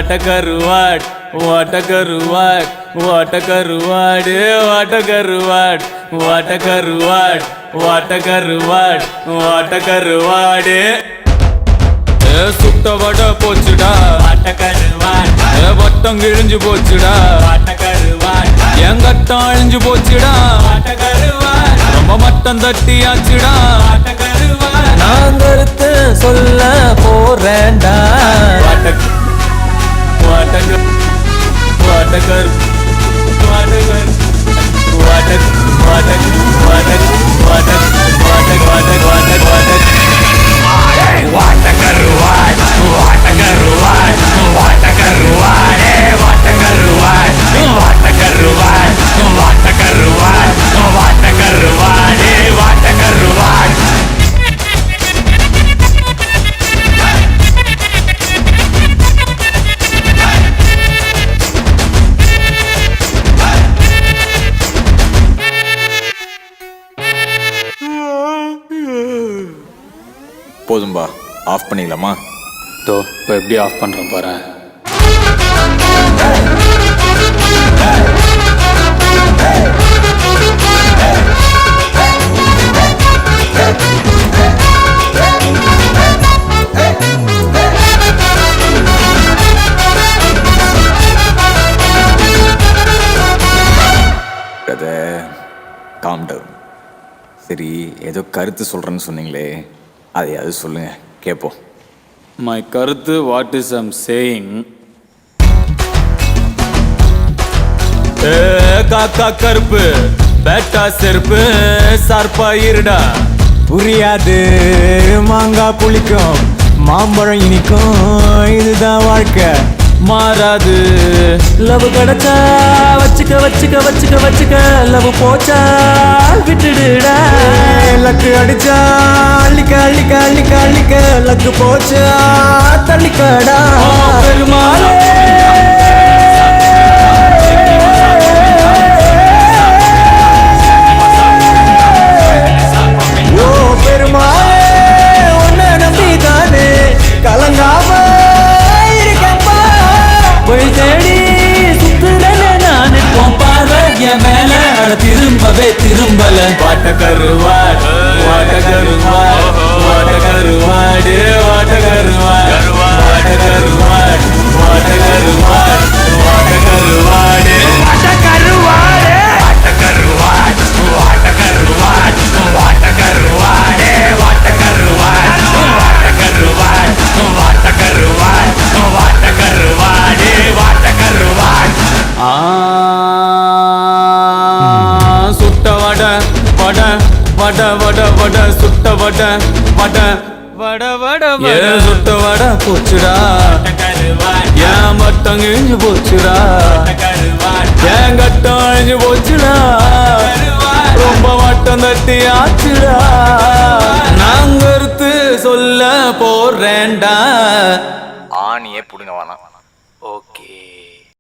வாட்ட கருவாட் வாட்ட கருவாட் வாட்ட கருவாடு வாட்ட கருவாட் வாட்ட கருவாட் வாட்ட கருவாட் வாட்ட கருவாடு சுட்ட வட போச்சுடா வாட்ட கருவாட் வட்டம் கிழிஞ்சு போச்சுடா வாட்ட கருவாட் என் கட்டம் அழிஞ்சு போச்சுடா வாட்ட கருவாட் ரொம்ப மட்டம் தட்டியாச்சுடா வாட்ட கருவாட் நான் கருத்து சொல்ல போறேன்டா வாட்ட வாட்ட வாட்டகர் வாட்டகர் வாட்டக் வாட்டக் வாட்டக் வாட்டக் வாட்டக் வாட்டக் வாட்டக் வாட்டக் வாட்டகருவாட் வாட்டகருவாட் வாட்டகருவாட் வாட்டகருவாட் வாட்டகருவாட் வாட்டகருவாட் வாட்டகருவாட் வாட்டகருவாட் போதும்பா, ஆஃப் பண்ணிடலாமா? தோ இப்போ எப்படி ஆஃப் பண்ணுறேன் பாரு. Calm down. சரி, ஏதோ கருத்து சொல்கிறேன்னு சொன்னீங்களே, அதையாவது சொல்லுங்க, கேட்போம். மை கருத்து வாட் இஸ் ஐம் சேயிங். காக்கா கருப்பு பேட்டா செருப்பு சார்பா இருடா. புரியாது மாங்காய் புளிக்கும் மாம்பழம் இனிக்கும், இதுதான் வாழ்க்கை மாறாது. லவ் கிடைச்சா வச்சுக்க வச்சுக்க வச்சுக்க வச்சுக்க, லவ் போச்சா விட்டுடுடா. லக்கு அடிச்சா அள்ளிக்க அள்ளிக்க அள்ளிக்க அள்ளிக்க, லக்கு போச்சா தள்ளிக்கடா. பெருமாளே ஓ பெருமாளே, உன்னை நம்பி தானே கலங்காம இருக்கப்பா. போய் தேடி சுத்துறேன் நான் இப்போ பார்வை என் மேல திரும்பவே திரும்பல. வாட்ட கருவாட் வாட்ட கருவாட் வாட்ட கருவாடு வாட்ட கருவாட் வாட்ட கருவாட் வாட்ட கருவாட் வாட்ட கருவாடு வாட்ட கருவாடு வாட்ட கருவாட் வாட்ட கருவாட் வாட்ட கருவாடு வாட்ட கருவாட் வாட்ட கருவாட் வாட்ட கருவாட் வாட்ட கருவாடு வாட்ட கருவாட். சுட்ட வட வட வட வட வட சுட்ட வட வட வட வட வட சுட்ட வட போச்சுடா. ஏன் மட்டம் கிழிஞ்சு போச்சுடா, ஏன் கட்டம் அழிஞ்சு போச்சுடா, ரொம்ப மட்டம் தட்டி ஆச்சுடா. நான் கருத்து சொல்ல போறேன்டா. ஆணியே பிடுங்க வேணாம். ஓகே.